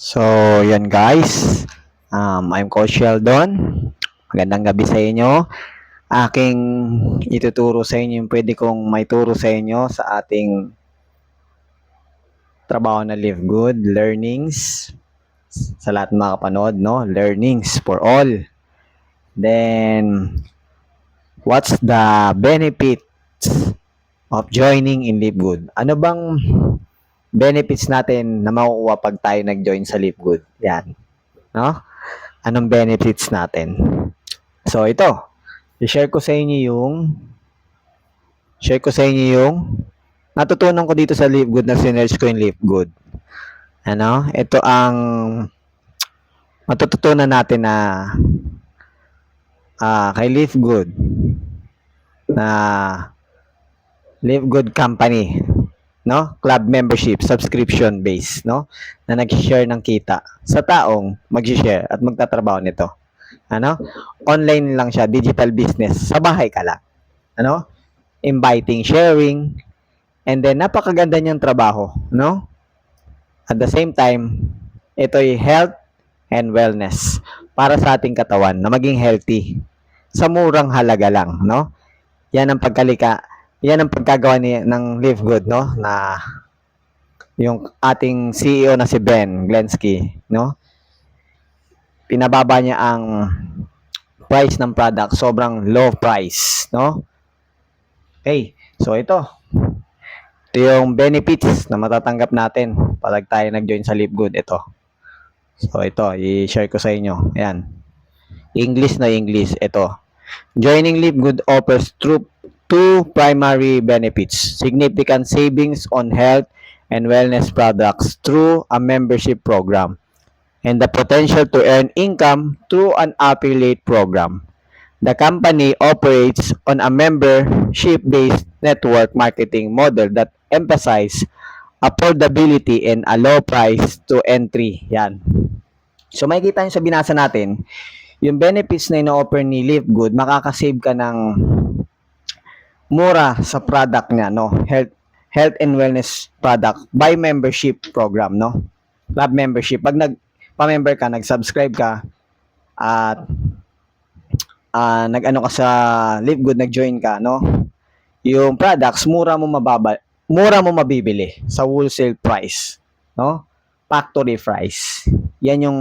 So, yun guys. I'm Coach Sheldon. Magandang gabi sa inyo. Aking ituturo sa inyo yung pwede kong maituro sa inyo sa ating trabaho na Live Good, learnings. Sa lahat ng mga kapanood, no? Learnings for all. Then, what's the benefits of joining in Live Good? Ano bang benefits natin na makukuha pag tayo nag-join sa Live Good? Yan. No? Anong benefits natin? So, ito. I-share ko sa inyo natutunan ko dito sa Live Good na sinerge ko yung Live Good. Ano? Ito ang matututunan natin na kay Live Good na Live Good Company, no? Club membership, subscription base, no? Na nag-share ng kita sa taong mag-share at magtatrabaho nito. Ano? Online lang siya, digital business. Sa bahay ka lang. Ano? Inviting, sharing, and then napakaganda niyang trabaho, no? At the same time, ito'y health and wellness para sa ating katawan na maging healthy sa murang halaga lang, no? Yan ang pagkagawa ng Live Good, no? Na yung ating CEO na si Ben Glensky, no? Pinababa niya ang price ng product, sobrang low price, no? Okay, so ito yung benefits na matatanggap natin pag tayo nag-join sa Live Good. Ito. So, ito. I-share ko sa inyo. Ayan. English na English. Ito. Joining Live Good offers two primary benefits. Significant savings on health and wellness products through a membership program and the potential to earn income through an affiliate program. The company operates on a membership-based network marketing model that emphasizes affordability and a low price to entry. Yan. So makikita nyo sa binasa natin, yung benefits na ino-offer ni Live Good, makakasave ka ng mura sa product niya, no? Health and wellness product by membership program, no? Club membership. Pag nagpa-member ka, nag-subscribe ka, at nag-ano ka sa Live Good, nag-join ka, no? Yung products, mura mo mabibili sa wholesale price, no? Factory price. Yan yung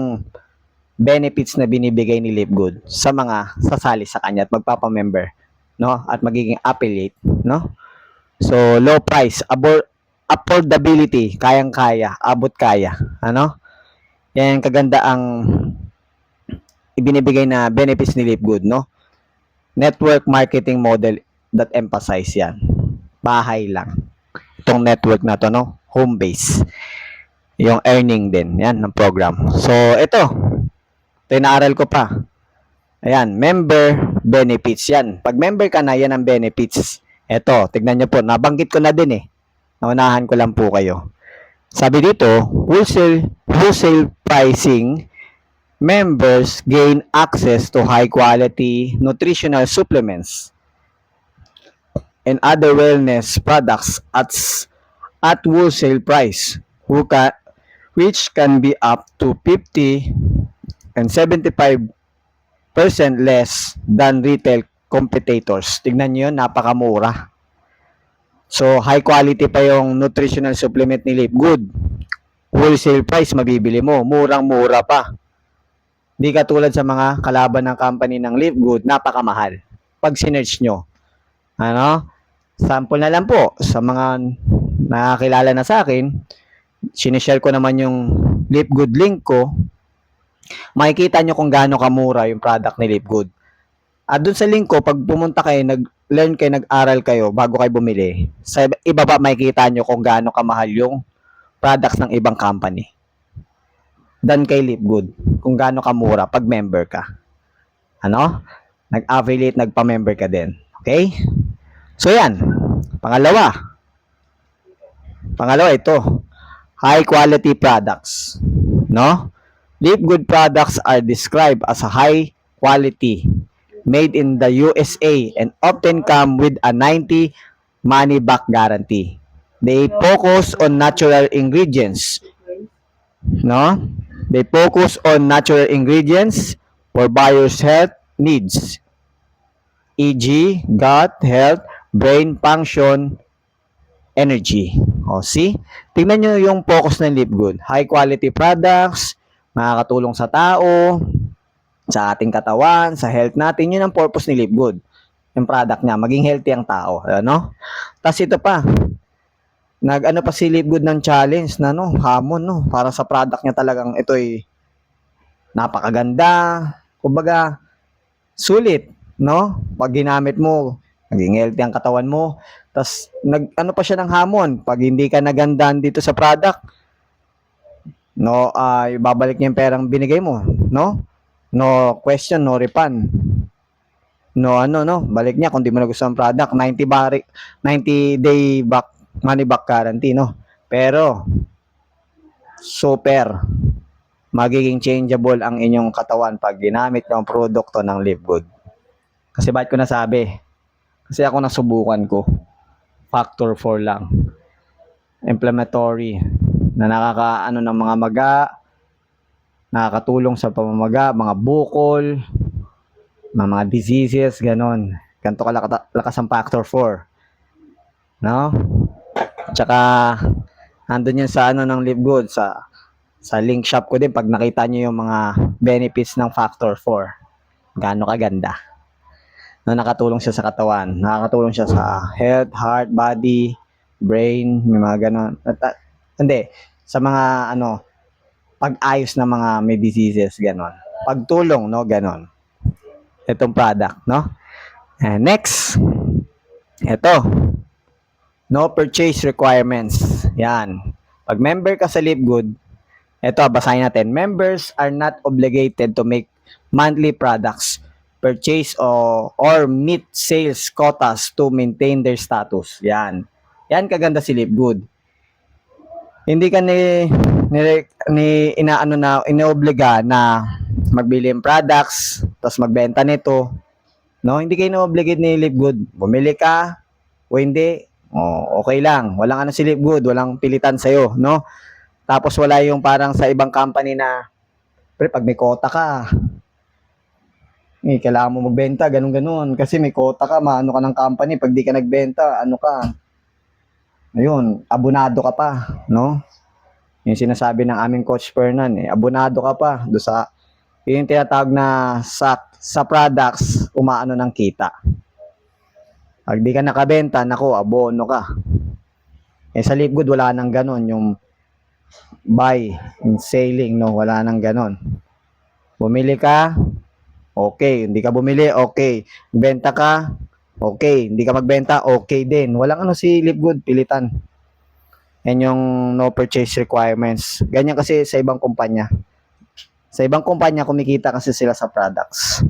benefits na binibigay ni Live Good sa mga sasali sa kanya at magpapa-member, no? At magiging affiliate, no? So, low price, affordability, kayang-kaya, abot kaya, ano? Yan kaganda ang ibinibigay na benefits ni Live Good, no? Network marketing model that emphasize yan. Bahay lang. Itong network na to, no? Home base. Yung earning din, yan, ng program. So, ito inaaral ko pa. Ayan, member benefits yan. Pag member ka na, yan ang benefits. Ito, tignan nyo po, nabanggit ko na din eh. Naunahan ko lang po kayo. Sabi dito, wholesale pricing, members gain access to high-quality nutritional supplements and other wellness products at wholesale price, which can be up to 50 and 75% less than retail competitors. Tignan nyo yun, napakamura. So, high quality pa yung nutritional supplement ni Live Good. Wholesale price, mabibili mo. Murang-mura pa. Di katulad sa mga kalaban ng company ng Live Good, napakamahal. Pag sinerch nyo. Ano? Sample na lang po sa mga nakakilala na sa akin. Sinishare ko naman yung Live Good link ko. Makikita nyo kung gaano kamura yung product ni Live Good. At dun sa link ko, pag pumunta kayo, nag-learn kayo, nag-aral kayo bago kayo bumili, sa ibaba makikita nyo kung gaano kamahal yung products ng ibang company. Dan kay Live Good, kung gaano kamura pag member ka. Ano? Nag-affiliate, nagpa-member ka din. Okay? So yan. Pangalawa ito. High quality products. No? Live Good products are described as a high quality, made in the USA, and often come with a 90 money back guarantee. They focus on natural ingredients, no? They focus on natural ingredients for buyers' health needs, e.g., gut health, brain function, energy. O, see? Tingnan nyo yung focus ng Live Good. High quality products, makakatulong sa tao, sa ating katawan, sa health natin. Yun ang purpose ni Live Good. Yung product niya, maging healthy ang tao. Ano? Tapos ito pa, nag-ano pa si Live Good ng challenge na no, hamon no, para sa product niya talagang ito'y napakaganda. Kumbaga, sulit, no? Pag ginamit mo, naging healthy ang katawan mo. Tapos, ano pa siya ng hamon, pag hindi ka nagandahan dito sa product, no, ibabalik niya yung perang binigay mo, no? No question, no refund. No, no, balik niya kung di mo nagustuhan ang product, 90 day back, money back guarantee, no? Pero, super, magiging changeable ang inyong katawan pag ginamit ng produkto ng Live Good. Kasi bakit ko nasabi? Kasi ako nasubukan ko. Factor 4 lang. Inflammatory. Na nakakaano ng mga maga, nakakatulong sa pamamaga, mga bukol, mga diseases, ganon. Ganito kalakas ang factor 4. No? Tsaka, andun yun sa ano ng Live Good, sa link shop ko din, pag nakita nyo yung mga benefits ng factor 4. Gaano kaganda. No, nakatulong siya sa katawan. Nakakatulong siya sa health, heart, body, brain, may mga ganon. Hindi, sa mga ano, pag-ayos ng mga may diseases, ganon. Pagtulong, no, ganon. Itong product, no? And next, ito, no purchase requirements. Yan. Pag member ka sa Live Good, ito, basahin natin. Members are not obligated to make monthly products purchase or meet sales quotas to maintain their status. Yan. Yan kaganda si Live Good. Hindi ka inoobliga na magbili ng products, tapos magbenta nito. No, hindi kayo ino-obligate ni Live Good. Bumili ka o hindi, okay lang. Walang ano si Live Good, walang pilitan sa iyo, no? Tapos wala yung parang sa ibang company na pre, pag may quota ka, kailangan mo magbenta, ganun-ganun. Kasi may quota ka, maano ka ng company. Pag di ka nagbenta, ano ka, ayun, abonado ka pa, no? Yung sinasabi ng aming Coach Fernan, abonado ka pa. Do sa, yung tinatawag na sa products, umaano ng kita. Pag di ka nakabenta, nako, abono ka. Sa Live Good, wala nang ganun. Yung buy and selling, no? Wala nang ganun. Bumili ka, okay. Hindi ka bumili, okay. Benta ka, okay. Hindi ka magbenta, okay din. Walang ano si Live Good, pilitan. Yan yung no purchase requirements. Ganyan kasi sa ibang kumpanya. Sa ibang kumpanya, kumikita kasi sila sa products.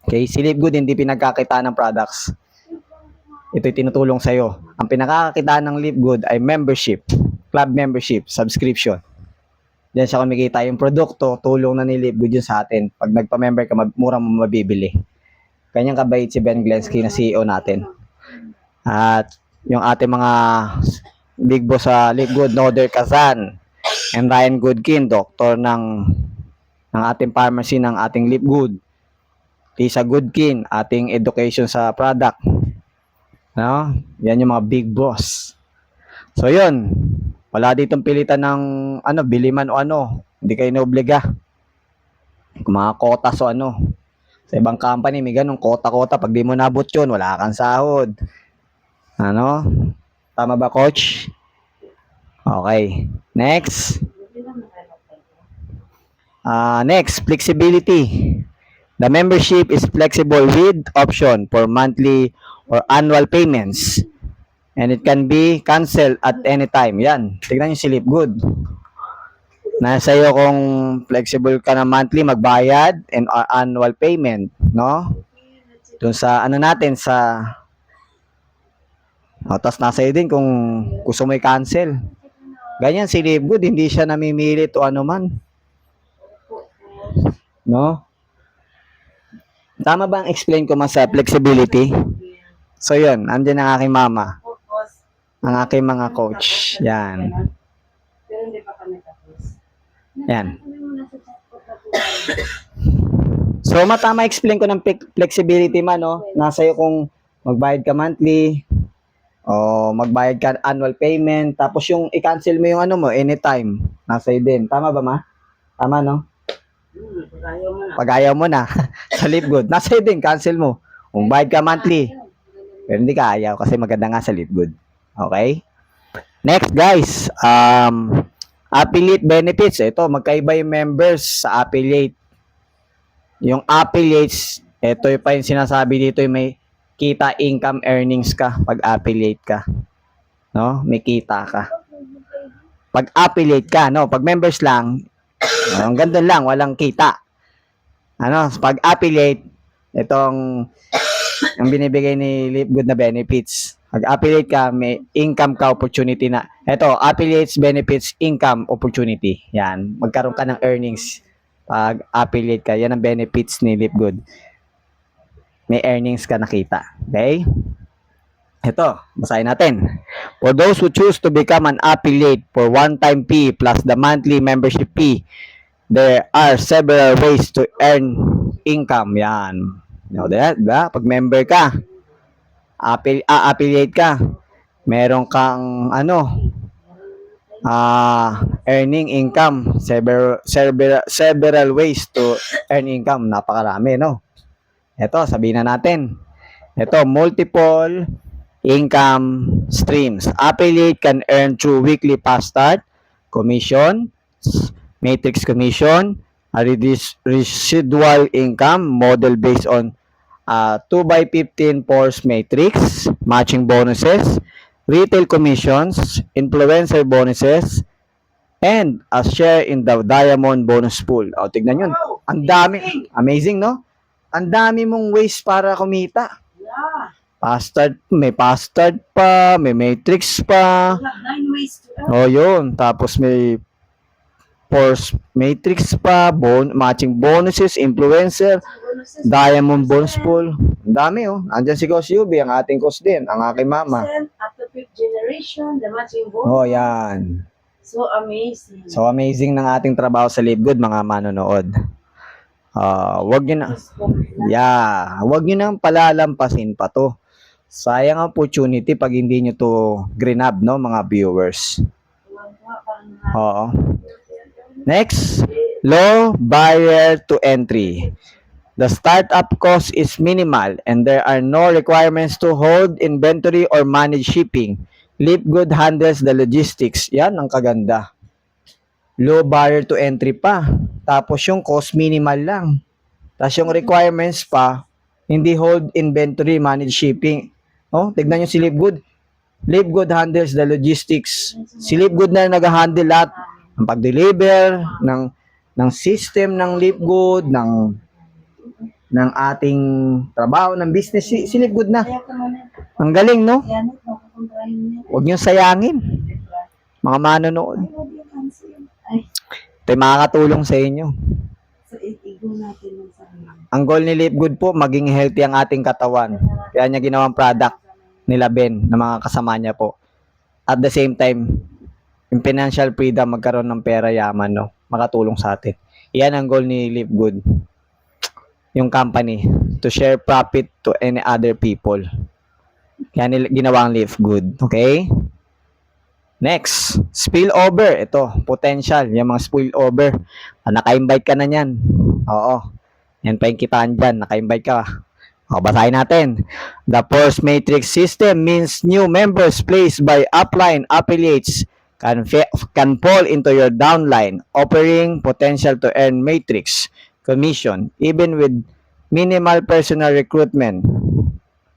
Okay, si Live Good hindi pinagkakita ng products. Ito'y tinutulong sa'yo. Ang pinakakakita ng Live Good ay membership, club membership, subscription. Diyan siya kumikita yung produkto, tulong na ni Live Good yun sa atin. Pag nagpa-member ka, mura mo mabibili. Kanyang kabait si Ben Glensky na CEO natin. At yung ating mga big boss sa Live Good, Noder Kazan, and Ryan Goodkin, doktor ng ating pharmacy ng ating Live Good. Lisa Goodkin, ating education sa product. No? Yan yung mga big boss. So yun, wala ditong pilitan ng ano, bili man o ano. Hindi kayo naobliga. Mga quotas o ano. Sa ibang company, may ganun, quota-quota. Pag di mo nabot yun, wala kang sahod. Ano? Tama ba, coach? Okay. Next. Next, flexibility. The membership is flexible with option for monthly or annual payments. And it can be canceled at any time. Yan. Tignan nyo si Live Good. Nasa iyo kung flexible ka na monthly magbayad and annual payment, no? Doon sa ano natin sa tapos nasa iyo din kung gusto mo i-cancel. Ganyan si Live Good, hindi siya namimilit o ano man. No? Tama ba ang explain ko mas sa flexibility? So yun, andyan ang aking mama. Ang aking mga coach. Yan. Yan. So, matama explain ko ng flexibility man, no? Nasa iyo kung magbayad ka monthly o magbayad ka annual payment. Tapos yung i-cancel mo yung ano mo anytime. Nasa iyo din. Tama ba, ma? Tama, no? Pag ayaw mo na. Sa Livegood. Nasa iyo din. Cancel mo. Kung bayad ka monthly. Pero hindi ka ayaw kasi maganda nga sa Livegood. Okay? Next, guys. Affiliate benefits. Ito, magkaiba yung members sa affiliate. Yung affiliates, ito yung pa yung sinasabi dito, yung may kita, income, earnings ka pag affiliate ka. No? May kita ka. Pag affiliate ka, no? Pag members lang, ang ganda lang, walang kita. Ano? Pag affiliate, itong ang binibigay ni Livegood na benefits. Pag affiliate ka, may income ka opportunity na. Ito, affiliates, benefits, income opportunity. Yan. Magkaroon ka ng earnings. Pag affiliate ka, yan ang benefits ni Livegood. May earnings ka nakita. Okay? Ito, basahin natin. For those who choose to become an affiliate for one-time fee plus the monthly membership fee, there are several ways to earn income. Yan. No, diba? Pag member ka, affiliate ka, meron kang earning income, several ways to earn income. Napakarami, no? Ito, sabihin na natin. Ito, multiple income streams. Affiliate can earn through weekly fast start, commission, matrix commission, a residual income model based on 2x15 force matrix, matching bonuses, retail commissions, influencer bonuses, and a share in the diamond bonus pool. O, tignan yun. Ang dami. Amazing, no? Ang dami mong ways para kumita. Fast start, may fast start pa, may matrix pa. O, yun. Tapos may force matrix pa, matching bonuses, influencer, diamond bonus pool. Ang dami, oh. Andyan si Coach Yubi, ang ating coach din, ang aking mama. Up to 5th generation, the matching bonus. Oh, yan. So amazing. So amazing ng ating trabaho sa Livegood, mga manonood. Wag nyo na, wag nyo nang palalampasin pa to. Sayang ang opportunity pag hindi nyo to grab, no, mga viewers. Oo. Next, low barrier to entry. The startup cost is minimal and there are no requirements to hold inventory or manage shipping. Livegood handles the logistics. Yan ang kaganda. Low barrier to entry pa. Tapos yung cost minimal lang. Tapos yung requirements pa, hindi hold inventory, manage shipping. Oh, tignan nyo si Livegood. Livegood handles the logistics. Si Livegood na nag-handle lahat ng pag-deliver, ng system ng Livegood, ng ating trabaho, ng business. Si Livegood na. Ang galing, no? Huwag nyo sayangin. Mga manonood. Ito'y makakatulong sa inyo. Ang goal ni Livegood po, maging healthy ang ating katawan. Kaya niya ginawang product nila Ben, ng mga kasama niya po. At the same time, yung financial freedom, magkaroon ng pera, yaman, no? Makatulong sa atin. Yan ang goal ni Livegood. Yung company, to share profit to any other people. Kaya ginawa ang Livegood. Okay? Next, spillover. Ito, potential. Yung mga spillover. Naka-invite ka na yan. Oo. Yan pa yung kitaan dyan. Naka-invite ka. O, basahin natin. The force matrix system means new members placed by upline affiliates can fall into your downline, offering potential to earn matrix commission, even with minimal personal recruitment.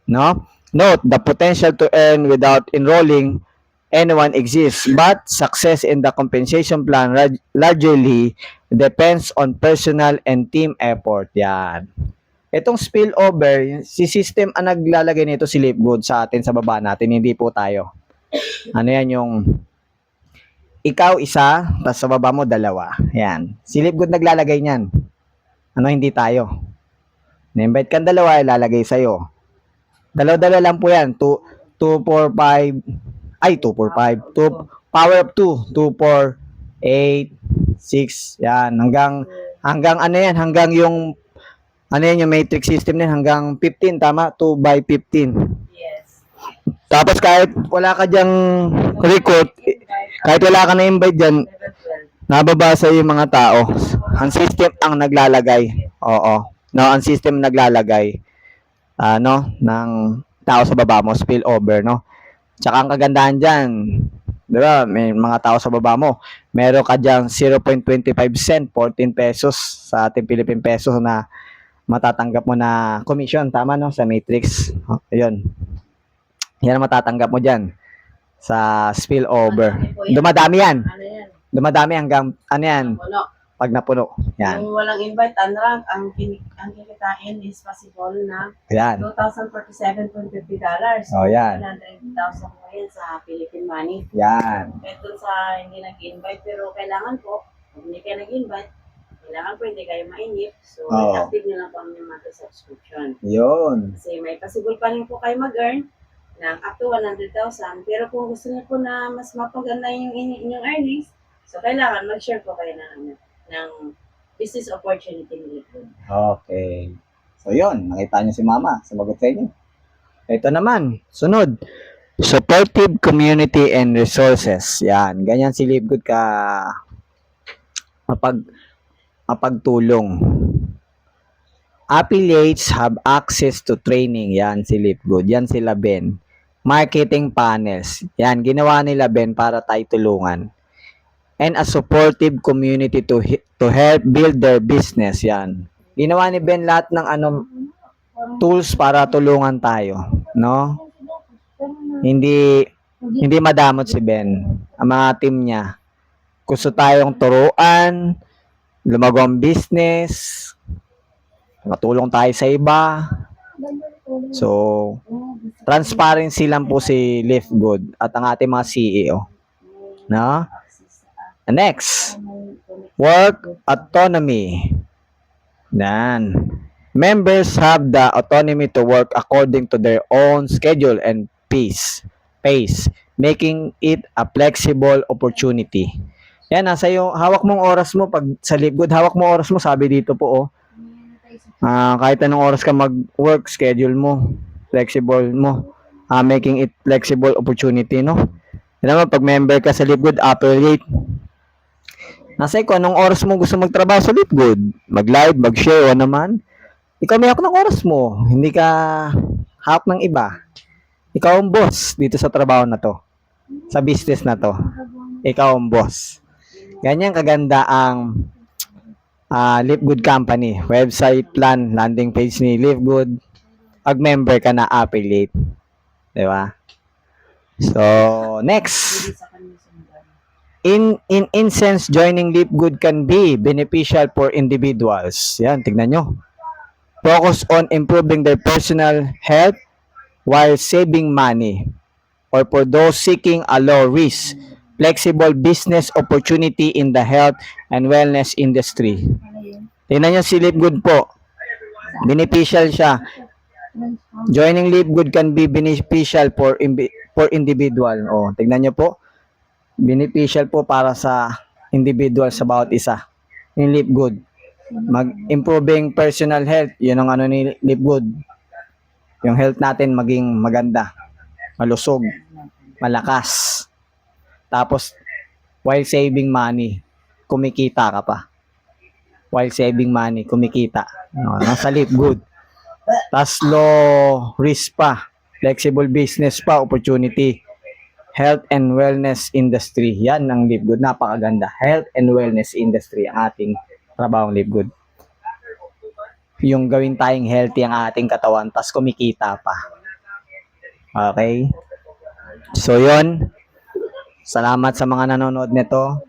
No? Note, the potential to earn without enrolling anyone exists, but success in the compensation plan largely depends on personal and team effort. Yan. Itong spillover, si system ang naglalagay nito si Livegood sa atin, sa baba natin, hindi po tayo. Ano yan yung ikaw isa, tapos sa baba mo dalawa. Yan. Si Livegood naglalagay niyan. Ano, hindi tayo. Na-invite kang dalawa, ilalagay sa'yo. Dalawa-dalawa lang po yan. 2, 4, 5. Ay, 2, 4, 5. 2, power of 2. 2, 4, 8, 6, yan. Hanggang ano yan, hanggang yung, ano yan, yung matrix system din, hanggang 15, tama? 2 by 15. Yes. Tapos kahit wala ka dyang recruit, kahit wala ka na invite dyan, Level 12. nababasa yung mga tao. Ang system ang naglalagay. Oo. No, ang system naglalagay ng tao sa baba mo, spillover, no? Tsaka ang kagandahan dyan, di ba, may mga tao sa baba mo, meron ka dyan 0.25 cent, 14 pesos sa ating Philippine peso na matatanggap mo na commission, tama no, sa matrix. Ayun. Yan ang matatanggap mo dyan sa spillover. Dumadami yan. Ano yan? Dumadami hanggang, ano yan, Puno. pag napuno. Yan. Yung walang invite, unrank, ang kikitain is possible na Yan. $2,047.50. Oh, yan. 180,000 po yan sa Philippine money. Yan. Kahit dun sa hindi nag-invite, pero kailangan po, kung hindi kayo nag-invite, kailangan po hindi kayo mainip. So, Oo. active nyo lang po ang inyong monthly subscription. Yun. Kasi may possible pa rin po kayo mag-earn ng up to 100,000. Pero kung gusto niyo po na mas mapaganda yung inyong earnings, so kailangan mag-share po kayo ng business opportunity nito. Okay. So, yun. Nakita niyo si Mama. Sumagot sa inyo. Ito naman. Sunod. Supportive community and resources. Yan. Ganyan si Livegood ka mapagtulong. Affiliates have access to training. Yan si Livegood. Yan sila Ben. Marketing panels. Yan. Ginawa nila Ben para tayo tulungan. And a supportive community to help build their business. Yan. Ginawa ni Ben lahat ng tools para tulungan tayo, no? Hindi madamot si Ben. Ang mga team niya. Gusto tayong turuan, lumago ang business, matulong tayo sa iba. So, transparency lang po si Livegood at ang ating mga CEO. No? Next, work autonomy. Yan. Members have the autonomy to work according to their own schedule and pace, making it a flexible opportunity. Yan, nasa yung hawak mong oras mo pag sa Livegood, hawak mo oras mo, sabi dito po kahit anong oras ka mag-work, schedule mo, flexible mo, making it flexible opportunity, no? Yan naman, pag member ka sa Livegood, affiliate, nasa kung anong oras mo gusto magtrabaho sa Livegood, mag-live, mag-share, o naman, ikaw may hawak ng oras mo, hindi ka hawak ng iba. Ikaw ang boss dito sa trabaho na to, sa business na to. Ikaw ang boss. Ganyan kaganda ang Livegood Company, website plan, landing page ni Livegood. Pag member ka na affiliate. Di ba? So, next. In instance, joining Livegood can be beneficial for individuals. Yan, tignan nyo. Focus on improving their personal health while saving money. Or for those seeking a low risk, flexible business opportunity in the health and wellness industry. Tignan nyo si Livegood po. Beneficial siya. Joining Livegood can be beneficial for individual. O, tignan nyo po. Beneficial po para sa individual sa bawat isa. Yung Livegood. Improving personal health. Yun ang ni Livegood. Yung health natin maging maganda. Malusog. Malakas. Tapos, while saving money, kumikita ka pa. While saving money, kumikita. Nasa Livegood. Tapos, low risk pa. Flexible business pa, opportunity. Health and wellness industry. Yan ang Livegood. Napakaganda. Health and wellness industry ang ating trabahong Livegood. Yung gawin tayong healthy ang ating katawan, tas kumikita pa. Okay? So, yun. Salamat sa mga nanonood nito.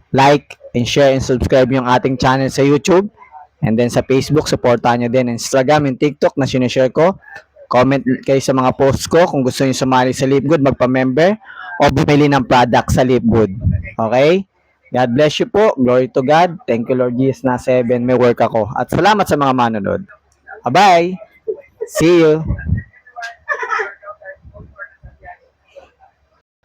Like and share and subscribe yung ating channel sa YouTube. And then sa Facebook, supportahan nyo din. Instagram and TikTok na sinishare ko. Comment kayo sa mga posts ko kung gusto niyo sumali sa Livegood, magpa-member o bumili ng product sa Livegood. Okay? God bless you po. Glory to God. Thank you Lord Jesus na 7. May work ako. At salamat sa mga manonood. Bye-bye. See you.